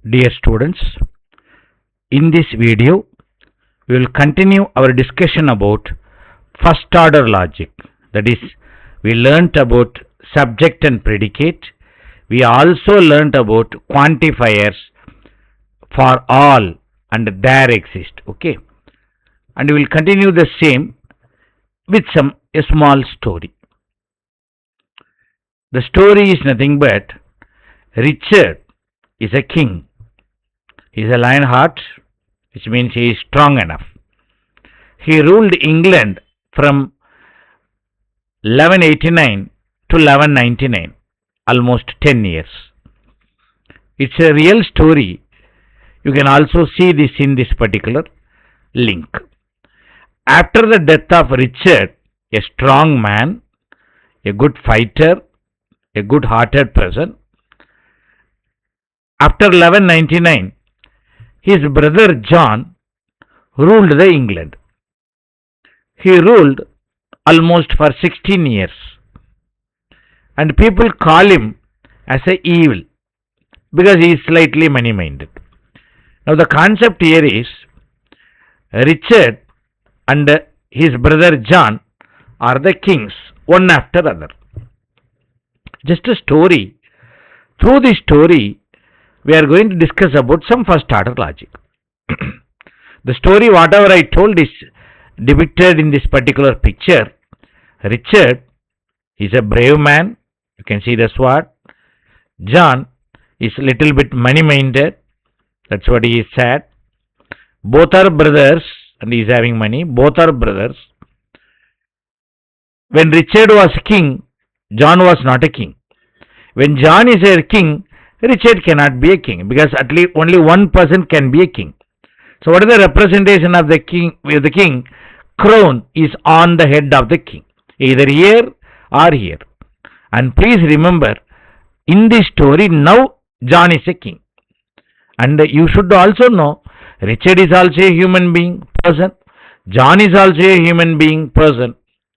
Dear students, in this video we will continue our discussion about first order logic. That is, we learnt about subject and predicate. We also learnt about quantifiers for all and there exist. Okay, and we will continue the same with a small story. The story is nothing but Richard is a king. He is a lion heart, which means he is strong enough. He ruled England from 1189 to 1199, almost 10 years. It's a real story. You can also see this in this particular link. After the death of Richard, a strong man, a good fighter, a good-hearted person, after 1199, his brother John ruled the England. He ruled almost for 16 years. And people call him as a evil because he is slightly money-minded. Now the concept here is Richard and his brother John are the kings, one after other. Just a story. Through this story, we are going to discuss about some first order logic. The story, whatever I told, is depicted in this particular picture. Richard is a brave man. You can see the sword. John is a little bit money-minded. That's what he is said. Both are brothers and he is having money. Both are brothers. When Richard was king, John was not a king. When John is a king, Richard cannot be a king because at least only one person can be a king. So what is the representation of the king? With the king, crown is on the head of the king, either here or here. And please remember, in this story, now John is a king. And you should also know, Richard is also a human being, person. John is also a human being, person.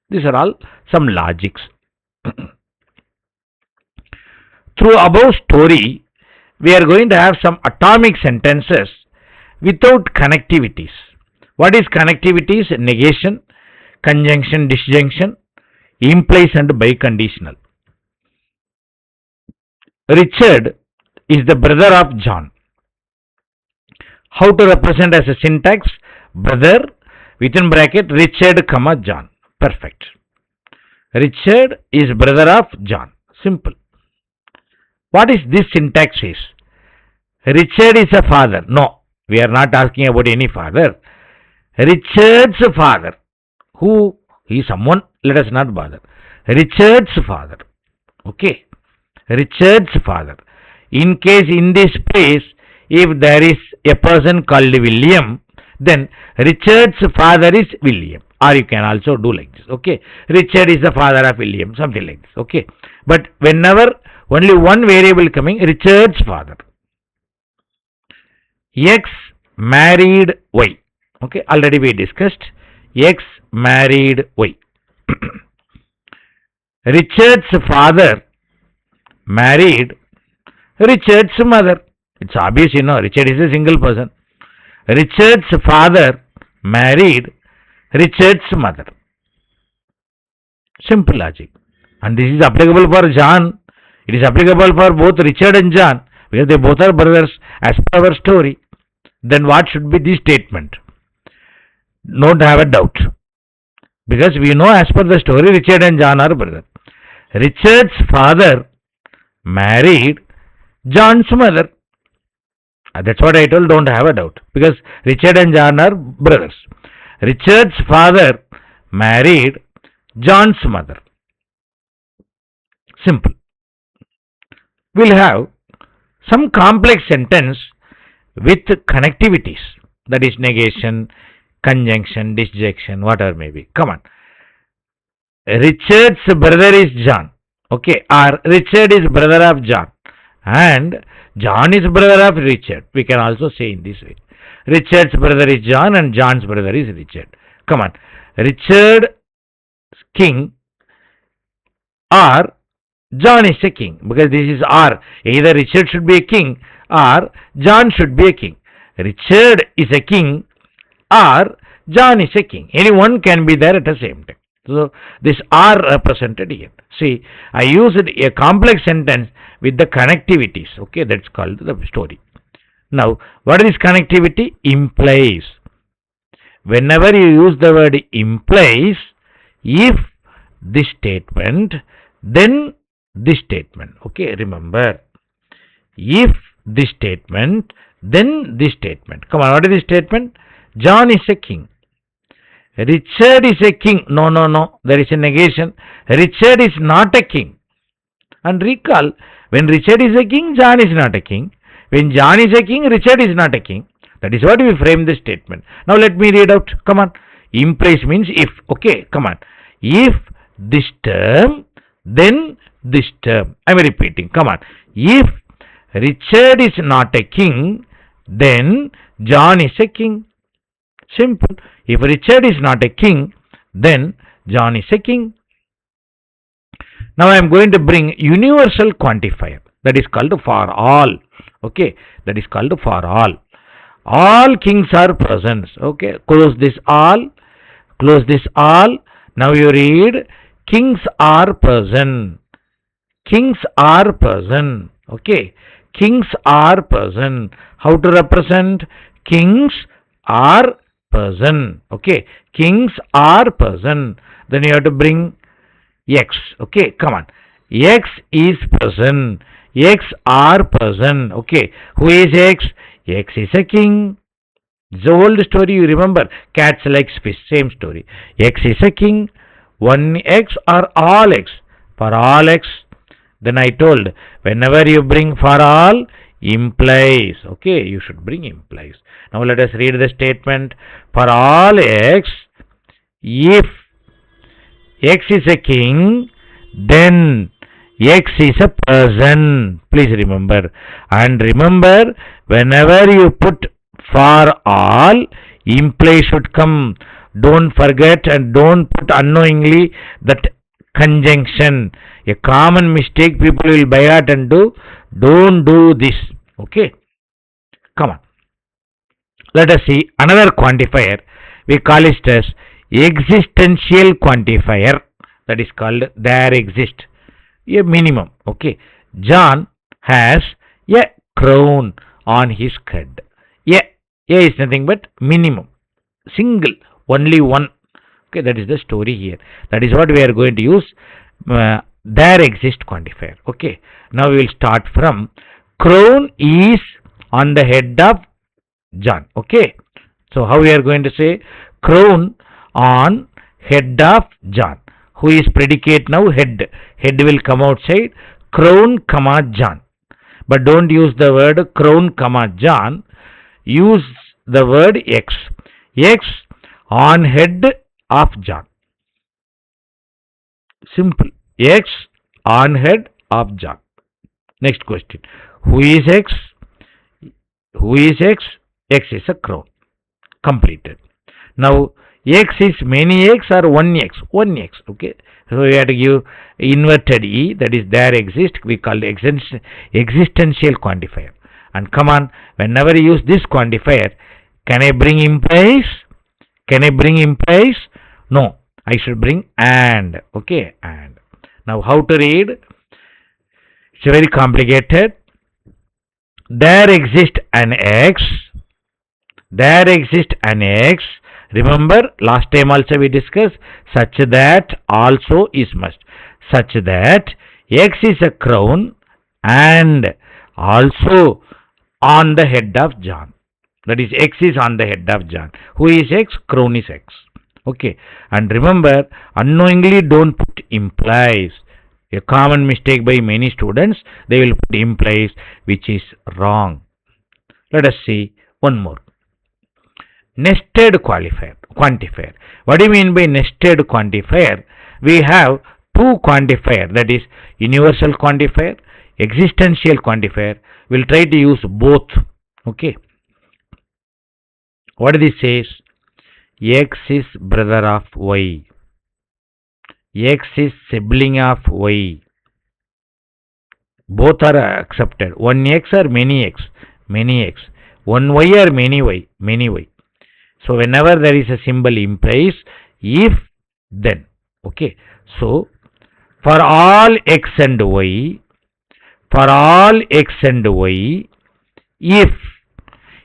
These are all some logics. Through above story, we are going to have some atomic sentences without connectivities. What is connectivities? Negation, conjunction, disjunction, implies and biconditional. Richard is the brother of John. How to represent as a syntax? Brother, within bracket, Richard, comma, John. Perfect. Richard is brother of John. Simple. What is this syntax is? Richard is a father. No, we are not asking about any father. Richard's father. Who? He is someone. Let us not bother. Richard's father. Okay. Richard's father. In case in this place, if there is a person called William, then Richard's father is William. Or you can also do like this. Okay. Richard is the father of William. Something like this. Okay. But whenever only one variable coming, Richard's father. X married Y. Okay, already we discussed. X married Y. Richard's father married Richard's mother. It's obvious, you know, Richard is a single person. Richard's father married Richard's mother. Simple logic. And this is applicable for John. It is applicable for both Richard and John because they both are brothers as per our story. Then what should be the statement? Don't have a doubt. Because we know as per the story, Richard and John are brothers. Richard's father married John's mother. That's what I told, don't have a doubt. Because Richard and John are brothers. Richard's father married John's mother. Simple. We'll have some complex sentence with connectivities. That is negation, conjunction, disjunction, whatever may be. Come on. Richard's brother is John. Okay. Or Richard is brother of John. And John is brother of Richard. We can also say in this way. Richard's brother is John and John's brother is Richard. Come on. Richard king or John is a king because this is R. Either Richard should be a king or John should be a king. Richard is a king or John is a king. Any one can be there at the same time. So this R represented here. See, I used a complex sentence with the connectivities. Okay, that's called the story. Now, what is connectivity? Implies. Whenever you use the word implies, if this statement, then this statement. Okay, remember. If this statement, then this statement. Come on, what is this statement? John is a king. Richard is a king. No, no, no. There is a negation. Richard is not a king. And recall, when Richard is a king, John is not a king. When John is a king, Richard is not a king. That is what we frame the statement. Now let me read out. Come on. Implies means if. Okay, come on. If this term, then this term. I am repeating. Come on. If Richard is not a king, then John is a king. Simple. If Richard is not a king, then John is a king. Now I am going to bring universal quantifier. That is called for all. Okay. That is called for all. All kings are present. Okay. Close this all. Close this all. Now you read kings are present. Kings are present. Okay. Kings are present. How to represent? Kings are present. Okay. Kings are present. Then you have to bring X. Okay. Come on. X is present. X are present. Okay. Who is X? X is a king. The old story you remember. Cats like fish. Same story. X is a king. One X or all X. For all X. Then I told, whenever you bring for all, implies. Okay, you should bring implies. Now let us read the statement. For all X, if X is a king, then X is a person. Please remember. And remember, whenever you put for all, imply should come. Don't forget and don't put unknowingly that conjunction. A common mistake people will by heart and do. Don't do this. Okay. Come on. Let us see another quantifier. We call it as existential quantifier. That is called there exist. A minimum. Okay. John has a crown on his head. A is nothing but minimum. Single. Only one. Okay. That is the story here. That is what we are going to use. There exist quantifier. Okay. Now we will start from crown is on the head of John. Okay. So how we are going to say crown on head of John. Who is predicate now? Head. Head will come outside. Crown, comma, John. But don't use the word crown, comma, John. Use the word X. X on head of John. Simple. X on head of John. Next question. Who is X? Who is X? X is a crown. Completed. Now, X is many X or one X? One X. Okay. So, we have to give inverted E. That is there exist. We call it existential quantifier. And come on. Whenever you use this quantifier, can I bring implies? Can I bring implies? No. I should bring and. Okay. And. Now, how to read? It's very complicated. There exists an X. There exists an X. Remember, last time also we discussed such that also is must. Such that X is a crown and also on the head of John. That is, X is on the head of John. Who is X? Crown is X. Okay. And remember, unknowingly don't put implies. A common mistake by many students, they will put implies, which is wrong. Let us see one more. Nested quantifier. What do you mean by nested quantifier? We have two quantifier, that is universal quantifier, existential quantifier. We'll try to use both. Okay. What this says? X is brother of Y. X is sibling of Y. Both are accepted. One x or many x, many x. One y or many y, many y. So whenever there is a symbol implies if then. Okay. So for all x and y, for all x and y, if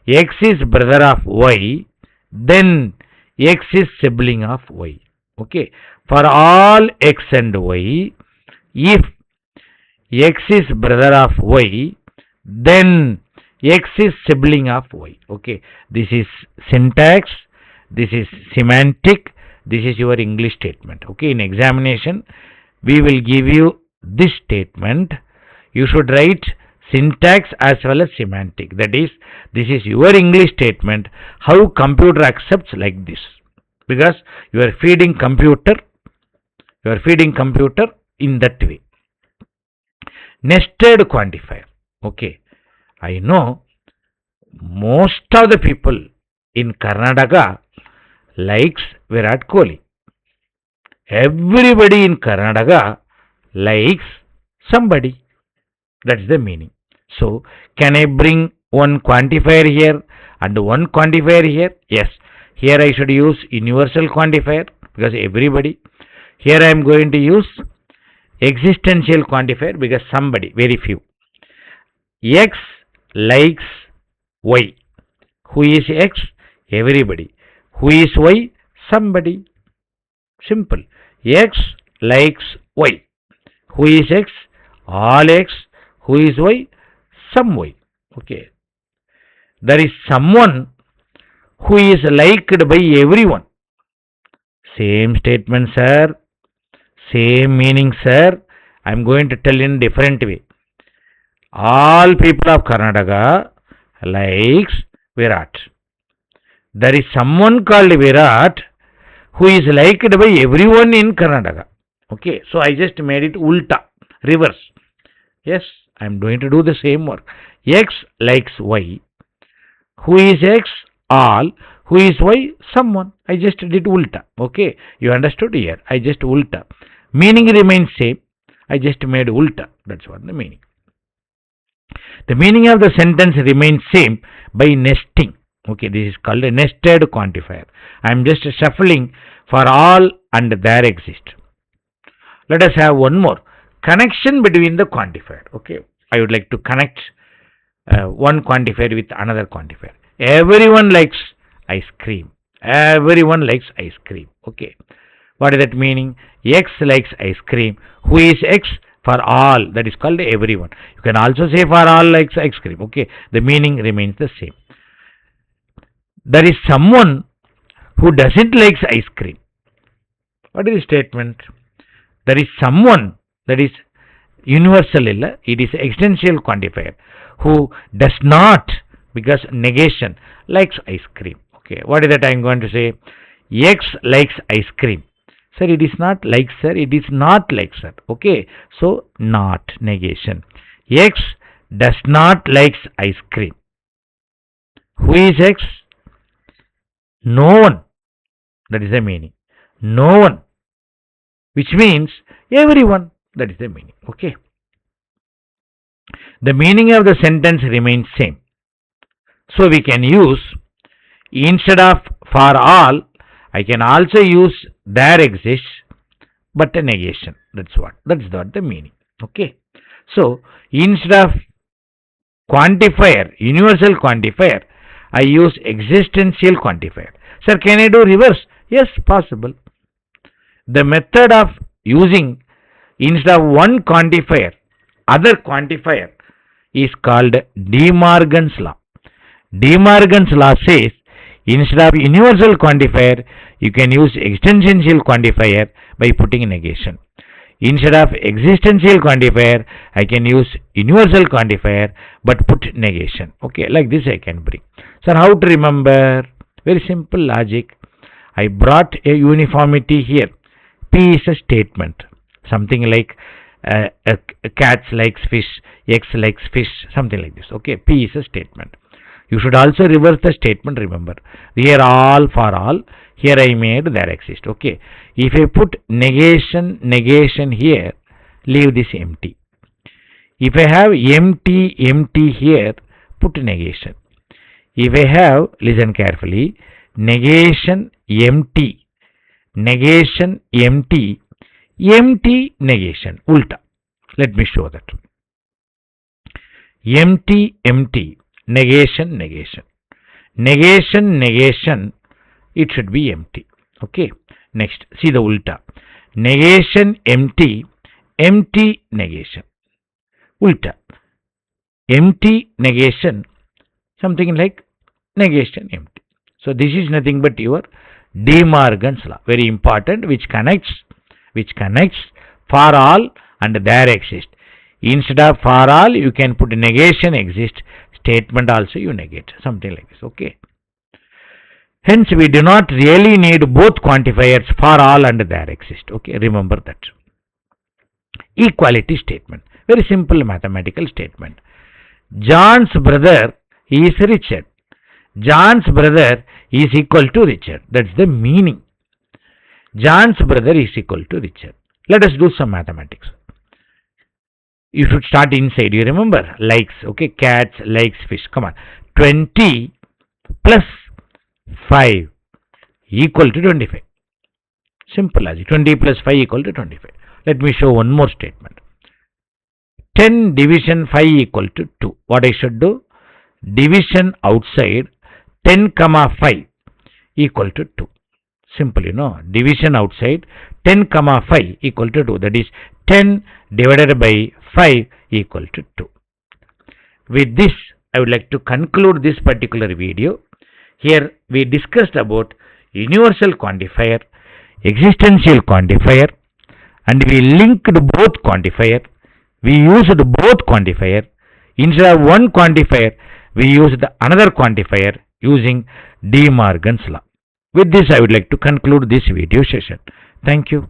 x is brother of y, then x is sibling of y. Okay. For all x and y, if x is brother of y, then x is sibling of y. Okay. This is syntax, this is semantic, this is your English statement. Okay. In examination, we will give you this statement. You should write syntax as well as semantic. That is, this is your English statement, how computer accepts like this. Because you are feeding computer in that way. Nested quantifier. Okay. I know most of the people in Karnataka likes Virat Kohli. Everybody in Karnataka likes somebody. That's the meaning. So, can I bring one quantifier here and one quantifier here? Yes. Here I should use universal quantifier because everybody. Here I am going to use existential quantifier because somebody, very few. X likes Y. Who is X? Everybody. Who is Y? Somebody. Simple. X likes Y. Who is X? All X. Who is Y? Some Y. Okay. There is someone who is liked by everyone. Same statement, sir. Same meaning, sir. I am going to tell in different way. All people of Karnataka likes Virat. There is someone called Virat who is liked by everyone in Karnataka. Okay, so I just made it ulta, reverse. Yes, I am going to do the same work. X likes Y. Who is X? All. Who is Y? Someone. I just did ulta. Okay, you understood here? I just ulta. Meaning remains same. I just made ulta. That's what the meaning. The meaning of the sentence remains same by nesting. Okay, this is called a nested quantifier. I am just shuffling for all and there exist. Let us have one more. Connection between the quantifier. Okay, I would like to connect one quantifier with another quantifier. Everyone likes ice cream. Everyone likes ice cream. Okay. What is that meaning? X likes ice cream. Who is X? For all. That is called everyone. You can also say for all likes ice cream. Okay. The meaning remains the same. There is someone who doesn't like ice cream. What is the statement? There is someone, that is universal, it is existential quantifier, who does not, because negation, likes ice cream. Okay, what is that I am going to say? X likes ice cream. Sir, it is not like, sir, it is not like, sir. Okay, so not, negation. X does not likes ice cream. Who is X? No one. That is the meaning. No one. Which means everyone. That is the meaning. Okay. The meaning of the sentence remains same. So we can use, instead of for all, I can also use there exists, but a negation. That's what the meaning. Okay. So instead of quantifier, universal quantifier, I use existential quantifier. Sir, can I do reverse? Yes, possible. The method of using instead of one quantifier, other quantifier is called De Morgan's law. De Morgan's law says instead of universal quantifier, you can use existential quantifier by putting negation. Instead of existential quantifier, I can use universal quantifier but put negation. Okay, like this I can bring. So how to remember? Very simple logic. I brought a uniformity here. P is a statement. Something like cat likes fish, X likes fish, something like this. Okay, P is a statement. You should also reverse the statement, remember. Here all for all. Here I made there exist. Okay. If I put negation here, leave this empty. If I have empty here, put negation. If I have, listen carefully, negation empty, negation empty, empty negation, ulta. Let me show that. Empty, negation, negation, it should be empty. Okay. Next, see the ulta. Negation empty, negation. Ulta. Empty negation, something like negation empty. So this is nothing but your De Morgan's law, very important, which connects for all and there exist. Instead of for all, you can put negation exist, statement also you negate, something like this. Okay. Hence, we do not really need both quantifiers for all and there exist. Okay, remember that. Equality statement, very simple mathematical statement. John's brother is Richard. John's brother is equal to Richard. That's the meaning. John's brother is equal to Richard. Let us do some mathematics. You should start inside. You remember? Likes. Okay. Cats, likes, fish. Come on. 20 plus 5 equal to 25. Simple logic. 20 plus 5 equal to 25. Let me show one more statement. 10 division 5 equal to 2. What I should do? Division outside 10 comma 5 equal to 2. Simple, division outside 10 comma 5 equal to 2. That is 10 divided by 5 equal to 2. With this, I would like to conclude this particular video. Here we discussed about universal quantifier, existential quantifier, and we linked both quantifier. We used both quantifier. Instead of one quantifier, we used another quantifier using De Morgan's law. With this, I would like to conclude this video session. Thank you.